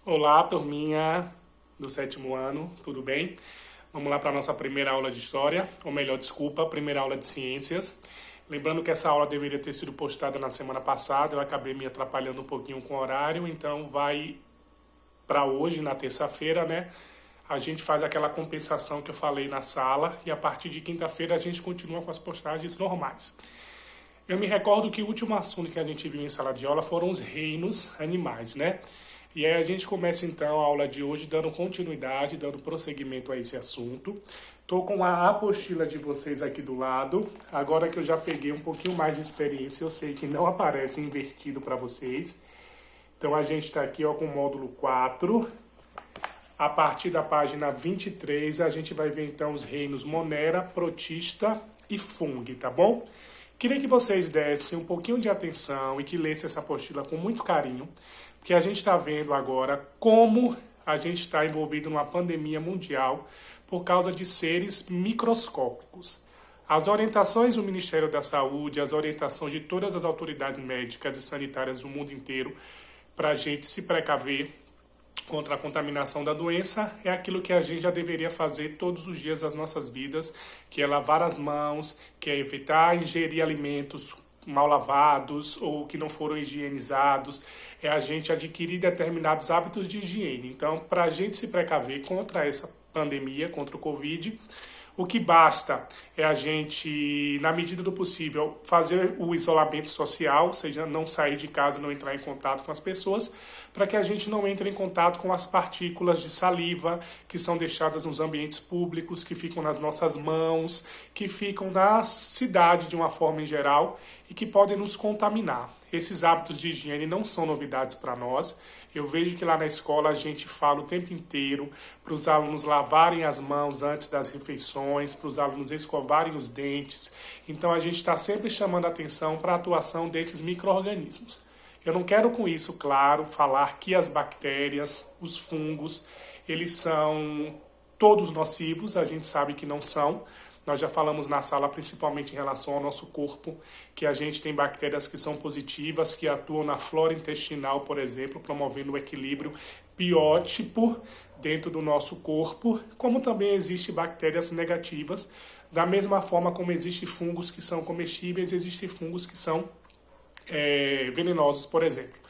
Olá, turminha do sétimo ano, tudo bem? Vamos lá para a nossa primeira aula de História, ou melhor, desculpa, primeira aula de Ciências. Lembrando que essa aula deveria ter sido postada na semana passada, eu acabei me atrapalhando um pouquinho com o horário, então vai para hoje, na terça-feira, né? A gente faz aquela compensação que eu falei na sala e a partir de quinta-feira a gente continua com as postagens normais. Eu me recordo que o último assunto que a gente viu em sala de aula foram os reinos animais, né? E aí a gente começa então a aula de hoje dando continuidade, dando prosseguimento a esse assunto. Estou com a apostila de vocês aqui do lado. Agora que eu já peguei um pouquinho mais de experiência, eu sei que não aparece invertido para vocês. Então a gente está aqui ó, com o módulo 4. A partir da página 23, a gente vai ver então os reinos Monera, Protista e Fung, tá bom? Queria que vocês dessem um pouquinho de atenção e que lessem essa apostila com muito carinho, porque a gente está vendo agora como a gente está envolvido numa pandemia mundial por causa de seres microscópicos. As orientações do Ministério da Saúde, as orientações de todas as autoridades médicas e sanitárias do mundo inteiro para a gente se precaver contra a contaminação da doença é aquilo que a gente já deveria fazer todos os dias das nossas vidas, que é lavar as mãos, que é evitar ingerir alimentos mal lavados ou que não foram higienizados, é a gente adquirir determinados hábitos de higiene. Então, para a gente se precaver contra essa pandemia, contra o Covid, o que basta é a gente, na medida do possível, fazer o isolamento social, ou seja, não sair de casa, não entrar em contato com as pessoas, para que a gente não entre em contato com as partículas de saliva que são deixadas nos ambientes públicos, que ficam nas nossas mãos, que ficam na cidade de uma forma em geral e que podem nos contaminar. Esses hábitos de higiene não são novidades para nós. Eu vejo que lá na escola a gente fala o tempo inteiro para os alunos lavarem as mãos antes das refeições, para os alunos escovarem os dentes. Então a gente está sempre chamando a atenção para a atuação desses micro-organismos. Eu não quero com isso, claro, falar que as bactérias, os fungos, eles são todos nocivos, a gente sabe que não são. Nós já falamos na sala, principalmente em relação ao nosso corpo, que a gente tem bactérias que são positivas, que atuam na flora intestinal, por exemplo, promovendo o equilíbrio biótipo dentro do nosso corpo, como também existem bactérias negativas, da mesma forma como existem fungos que são comestíveis, existem fungos que são venenosos, por exemplo.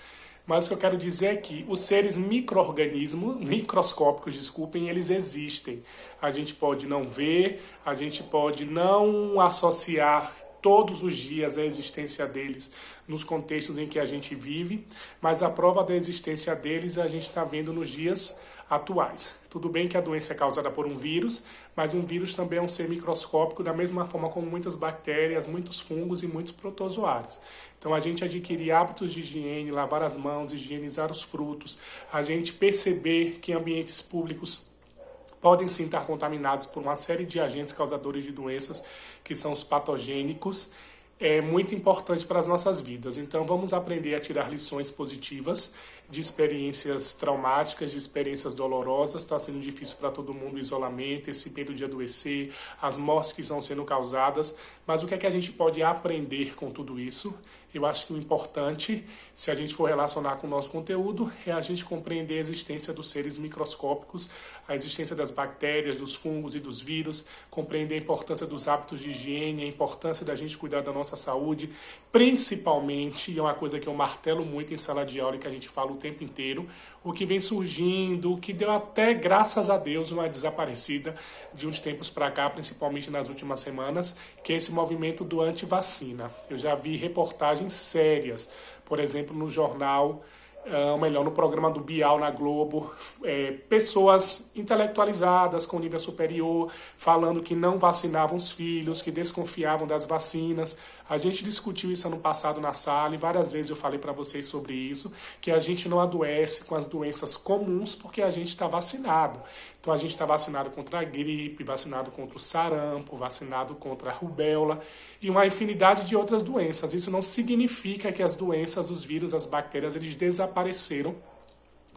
Mas o que eu quero dizer é que os seres microscópicos, desculpem, eles existem. A gente pode não ver, a gente pode não associar todos os dias a existência deles nos contextos em que a gente vive, mas a prova da existência deles a gente está vendo nos dias atuais. Tudo bem que a doença é causada por um vírus, mas um vírus também é um ser microscópico, da mesma forma como muitas bactérias, muitos fungos e muitos protozoários. Então a gente adquirir hábitos de higiene, lavar as mãos, higienizar os frutos, a gente perceber que ambientes públicos podem sim estar contaminados por uma série de agentes causadores de doenças, que são os patogênicos, é muito importante para as nossas vidas. Então vamos aprender a tirar lições positivas de experiências traumáticas, de experiências dolorosas. Está sendo difícil para todo mundo o isolamento, esse medo de adoecer, as mortes que estão sendo causadas. Mas o que é que a gente pode aprender com tudo isso? Eu acho que o importante, se a gente for relacionar com o nosso conteúdo, é a gente compreender a existência dos seres microscópicos, a existência das bactérias, dos fungos e dos vírus, compreender a importância dos hábitos de higiene, a importância da gente cuidar da nossa saúde, principalmente, e é uma coisa que eu martelo muito em sala de aula e que a gente fala o tempo inteiro, o que vem surgindo, o que deu até, graças a Deus, uma desaparecida de uns tempos para cá, principalmente nas últimas semanas, que é esse movimento do anti-vacina. Eu já vi reportagens sérias, por exemplo, no jornal, ou melhor, no programa do Bial na Globo, pessoas intelectualizadas com nível superior, falando que não vacinavam os filhos, que desconfiavam das vacinas. A gente discutiu isso ano passado na sala e várias vezes eu falei para vocês sobre isso, que a gente não adoece com as doenças comuns porque a gente está vacinado. Então a gente está vacinado contra a gripe, vacinado contra o sarampo, vacinado contra a rubéola e uma infinidade de outras doenças. Isso não significa que as doenças, os vírus, as bactérias, eles desapareceram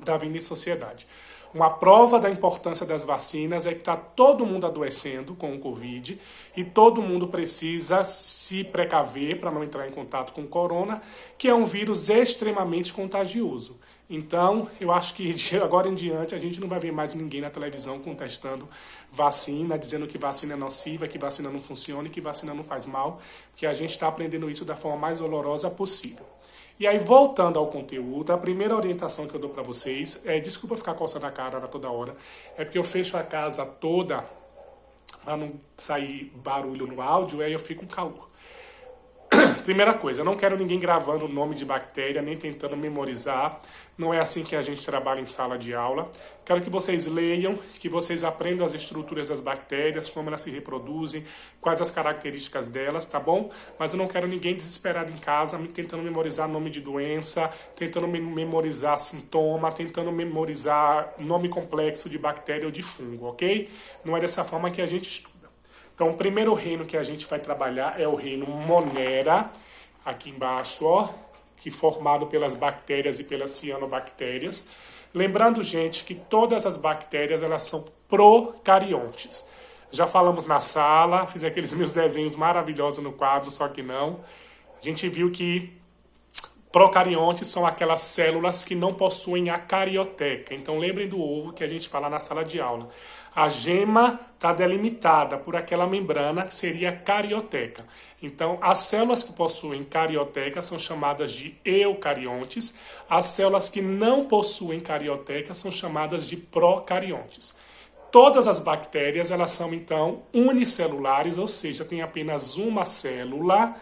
da vida em sociedade. Uma prova da importância das vacinas é que está todo mundo adoecendo com o Covid e todo mundo precisa se precaver para não entrar em contato com o corona, que é um vírus extremamente contagioso. Então, eu acho que de agora em diante a gente não vai ver mais ninguém na televisão contestando vacina, dizendo que vacina é nociva, que vacina não funciona e que vacina não faz mal, porque a gente está aprendendo isso da forma mais dolorosa possível. E aí, voltando ao conteúdo, a primeira orientação que eu dou para vocês é, desculpa ficar coçando a cara toda hora, é porque eu fecho a casa toda para não sair barulho no áudio, aí eu fico com calor. Primeira coisa, eu não quero ninguém gravando o nome de bactéria, nem tentando memorizar. Não é assim que a gente trabalha em sala de aula. Quero que vocês leiam, que vocês aprendam as estruturas das bactérias, como elas se reproduzem, quais as características delas, tá bom? Mas eu não quero ninguém desesperado em casa, tentando memorizar nome de doença, tentando memorizar sintoma, tentando memorizar nome complexo de bactéria ou de fungo, ok? Não é dessa forma que a gente estuda. Então, o primeiro reino que a gente vai trabalhar é o reino Monera, aqui embaixo, ó, que é formado pelas bactérias e pelas cianobactérias. Lembrando, gente, que todas as bactérias, elas são procariontes. Já falamos na sala, fiz aqueles meus desenhos maravilhosos no quadro, só que não. A gente viu que procariontes são aquelas células que não possuem a carioteca. Então, lembrem do ovo que a gente fala na sala de aula. A gema está delimitada por aquela membrana que seria a carioteca. Então, as células que possuem carioteca são chamadas de eucariontes. As células que não possuem carioteca são chamadas de procariontes. Todas as bactérias, elas são, então, unicelulares, ou seja, tem apenas uma célula.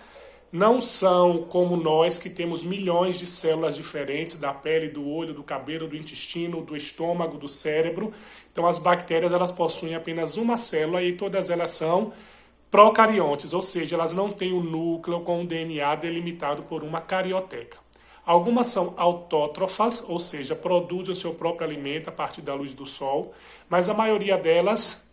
Não são como nós, que temos milhões de células diferentes da pele, do olho, do cabelo, do intestino, do estômago, do cérebro. Então, as bactérias, elas possuem apenas uma célula e todas elas são procariontes, ou seja, elas não têm o núcleo com o DNA delimitado por uma carioteca. Algumas são autótrofas, ou seja, produzem o seu próprio alimento a partir da luz do sol, mas a maioria delas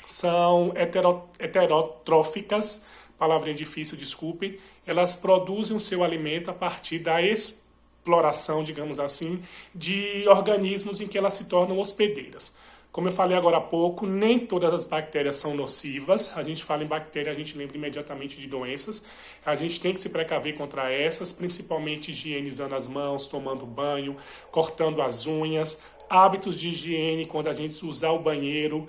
são heterotróficas, palavrinha difícil, desculpem, elas produzem o seu alimento a partir da exploração, digamos assim, de organismos em que elas se tornam hospedeiras. Como eu falei agora há pouco, nem todas as bactérias são nocivas. A gente fala em bactéria, a gente lembra imediatamente de doenças. A gente tem que se precaver contra essas, principalmente higienizando as mãos, tomando banho, cortando as unhas, hábitos de higiene quando a gente usar o banheiro,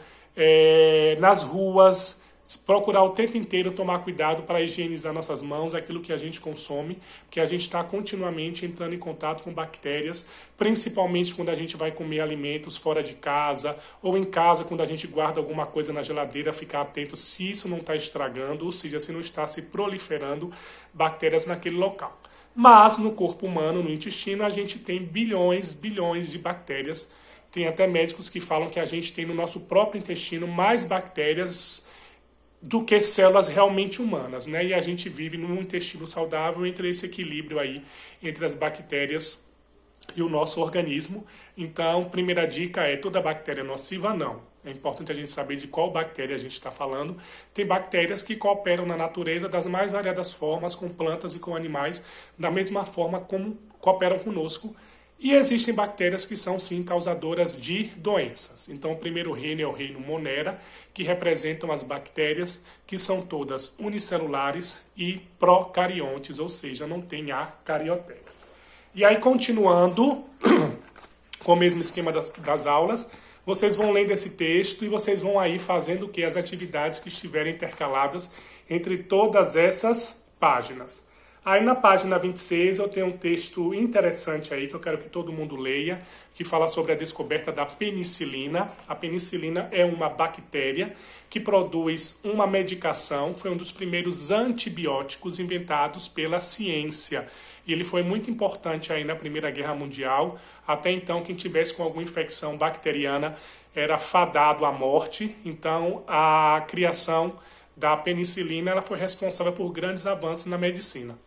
nas ruas, procurar o tempo inteiro tomar cuidado para higienizar nossas mãos, aquilo que a gente consome, porque a gente está continuamente entrando em contato com bactérias, principalmente quando a gente vai comer alimentos fora de casa, ou em casa quando a gente guarda alguma coisa na geladeira, ficar atento se isso não está estragando, ou seja, se não está se proliferando bactérias naquele local. Mas no corpo humano, no intestino, a gente tem bilhões de bactérias. Tem até médicos que falam que a gente tem no nosso próprio intestino mais bactérias do que células realmente humanas, né? E a gente vive num intestino saudável entre esse equilíbrio aí, entre as bactérias e o nosso organismo. Então, primeira dica é, toda bactéria é nociva? Não. É importante a gente saber de qual bactéria a gente está falando. Tem bactérias que cooperam na natureza das mais variadas formas, com plantas e com animais, da mesma forma como cooperam conosco. E existem bactérias que são, sim, causadoras de doenças. Então, o primeiro reino é o reino Monera, que representam as bactérias que são todas unicelulares e procariontes, ou seja, não tem a carioteca. E aí, continuando com o mesmo esquema das aulas, vocês vão lendo esse texto e vocês vão aí fazendo o que? As atividades que estiverem intercaladas entre todas essas páginas. Aí na página 26 eu tenho um texto interessante aí que eu quero que todo mundo leia, que fala sobre a descoberta da penicilina. A penicilina é uma bactéria que produz uma medicação, foi um dos primeiros antibióticos inventados pela ciência. E ele foi muito importante aí na Primeira Guerra Mundial. Até então, quem tivesse com alguma infecção bacteriana era fadado à morte. Então, a criação da penicilina ela foi responsável por grandes avanços na medicina.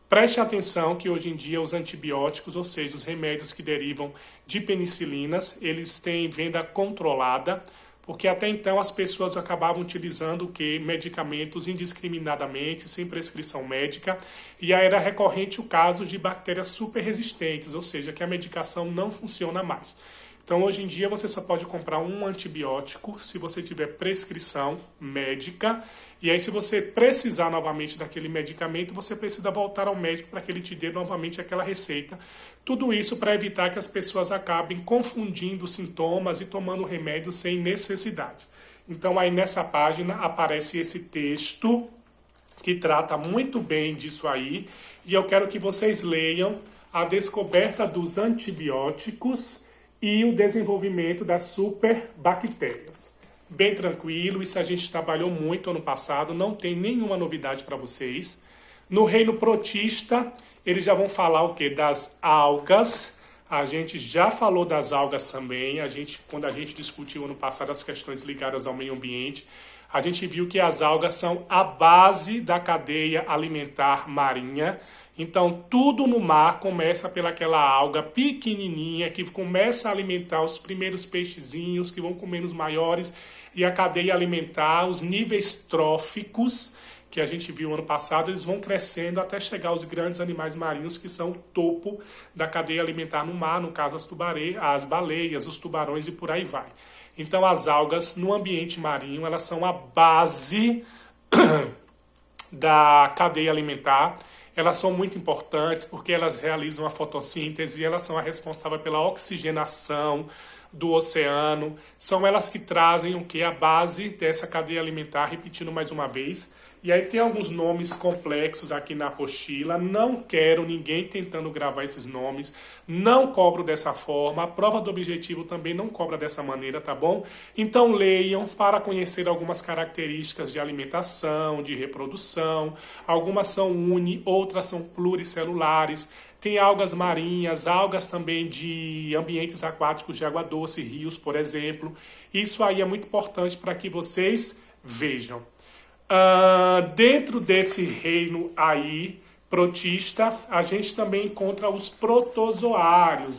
Preste atenção que hoje em dia os antibióticos, ou seja, os remédios que derivam de penicilinas, eles têm venda controlada, porque até então as pessoas acabavam utilizando o que? Medicamentos indiscriminadamente, sem prescrição médica, e aí era recorrente o caso de bactérias super resistentes, ou seja, que a medicação não funciona mais. Então, hoje em dia, você só pode comprar um antibiótico se você tiver prescrição médica. E aí, se você precisar novamente daquele medicamento, você precisa voltar ao médico para que ele te dê novamente aquela receita. Tudo isso para evitar que as pessoas acabem confundindo sintomas e tomando remédio sem necessidade. Então, aí nessa página aparece esse texto que trata muito bem disso aí. E eu quero que vocês leiam a descoberta dos antibióticos e o desenvolvimento das superbactérias. Bem tranquilo, isso a gente trabalhou muito ano passado, não tem nenhuma novidade para vocês. No reino protista, eles já vão falar o quê? Das algas. A gente já falou das algas também. Quando a gente discutiu ano passado as questões ligadas ao meio ambiente, a gente viu que as algas são a base da cadeia alimentar marinha. Então, tudo no mar começa pelaquela alga pequenininha que começa a alimentar os primeiros peixezinhos que vão comendo os maiores, e a cadeia alimentar, os níveis tróficos que a gente viu ano passado, eles vão crescendo até chegar aos grandes animais marinhos que são o topo da cadeia alimentar no mar, no caso as baleias, os tubarões e por aí vai. Então, as algas no ambiente marinho, elas são a base da cadeia alimentar. Elas são muito importantes porque elas realizam a fotossíntese e elas são a responsável pela oxigenação do oceano. São elas que trazem o que? A base dessa cadeia alimentar, repetindo mais uma vez. E aí tem alguns nomes complexos aqui na apostila. Não quero ninguém tentando gravar esses nomes. Não cobro dessa forma. A prova do objetivo também não cobra dessa maneira, tá bom? Então leiam para conhecer algumas características de alimentação, de reprodução. Algumas são uni, outras são pluricelulares. Tem algas marinhas, algas também de ambientes aquáticos de água doce, rios, por exemplo. Isso aí é muito importante para que vocês vejam. Dentro desse reino aí, protista, a gente também encontra os protozoários,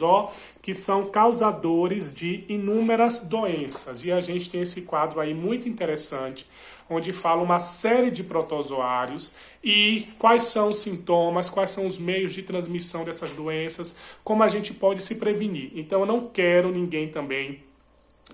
que são causadores de inúmeras doenças. E a gente tem esse quadro aí muito interessante, onde fala uma série de protozoários e quais são os sintomas, quais são os meios de transmissão dessas doenças, como a gente pode se prevenir. Então eu não quero ninguém também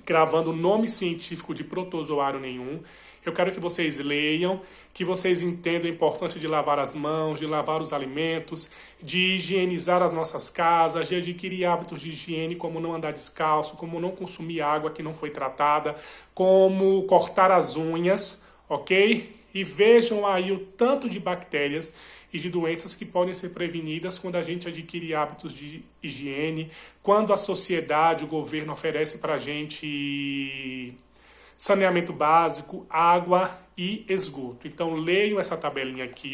gravando nome científico de protozoário nenhum. Eu quero que vocês leiam, que vocês entendam a importância de lavar as mãos, de lavar os alimentos, de higienizar as nossas casas, de adquirir hábitos de higiene, como não andar descalço, como não consumir água que não foi tratada, como cortar as unhas, ok? E vejam aí o tanto de bactérias e de doenças que podem ser prevenidas quando a gente adquire hábitos de higiene, quando a sociedade, o governo oferece para a gente saneamento básico, água e esgoto. Então leiam essa tabelinha aqui,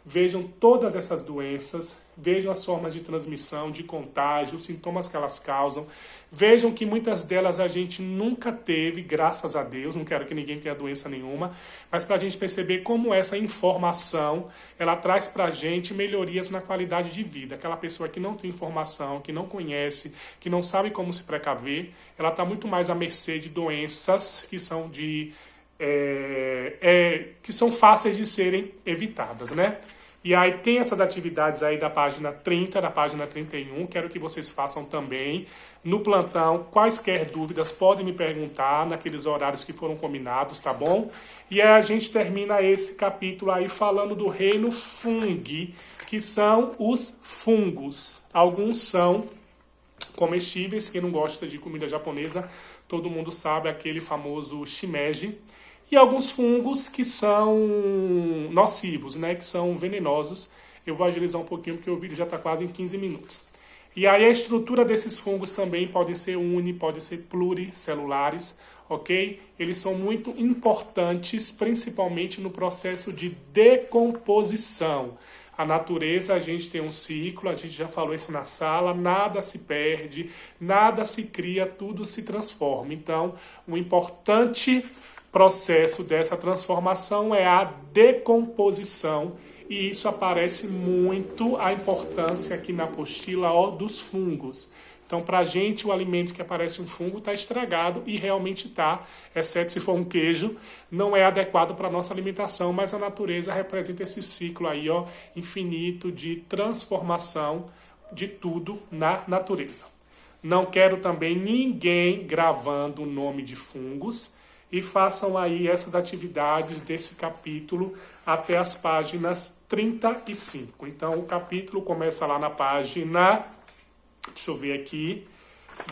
vejam todas essas doenças, vejam as formas de transmissão, de contágio, os sintomas que elas causam. Vejam que muitas delas a gente nunca teve, graças a Deus, não quero que ninguém tenha doença nenhuma, mas para a gente perceber como essa informação, ela traz para a gente melhorias na qualidade de vida. Aquela pessoa que não tem informação, que não conhece, que não sabe como se precaver, ela está muito mais à mercê de doenças que são que são fáceis de serem evitadas, né? E aí tem essas atividades aí da página 30, da página 31, quero que vocês façam também no plantão. Quaisquer dúvidas podem me perguntar naqueles horários que foram combinados, tá bom? E aí a gente termina esse capítulo aí falando do reino fungi, que são os fungos. Alguns são comestíveis, quem não gosta de comida japonesa, todo mundo sabe, aquele famoso shimeji. E alguns fungos que são nocivos, né, que são venenosos. Eu vou agilizar um pouquinho porque o vídeo já está quase em 15 minutos. E aí a estrutura desses fungos também pode ser pode ser pluricelulares, ok? Eles são muito importantes, principalmente no processo de decomposição. A natureza, a gente tem um ciclo, a gente já falou isso na sala, nada se perde, nada se cria, tudo se transforma. Então, o importante processo dessa transformação é a decomposição, e isso aparece muito a importância aqui na apostila dos fungos. Então, para a gente, o alimento que aparece um fungo está estragado, e realmente está, exceto se for um queijo, não é adequado para a nossa alimentação, mas a natureza representa esse ciclo aí, infinito de transformação de tudo na natureza. Não quero também ninguém gravando o nome de fungos. E façam aí essas atividades desse capítulo até as páginas 35. Então, o capítulo começa lá na página, deixa eu ver aqui,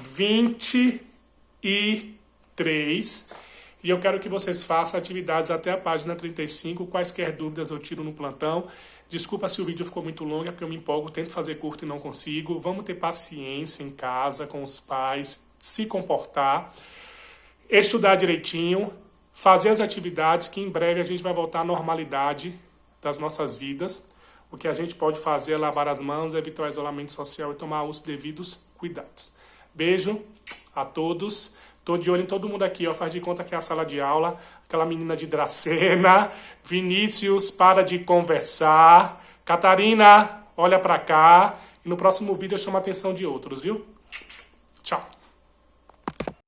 23. E eu quero que vocês façam atividades até a página 35. Quaisquer dúvidas eu tiro no plantão. Desculpa se o vídeo ficou muito longo, é porque eu me empolgo, tento fazer curto e não consigo. Vamos ter paciência em casa, com os pais, se comportar, estudar direitinho, fazer as atividades, que em breve a gente vai voltar à normalidade das nossas vidas. O que a gente pode fazer é lavar as mãos, evitar o isolamento social e tomar os devidos cuidados. Beijo a todos. Tô de olho em todo mundo aqui, ó. Faz de conta que é a sala de aula. Aquela menina de Dracena. Vinícius, para de conversar. Catarina, olha pra cá. E no próximo vídeo eu chamo a atenção de outros, viu? Tchau.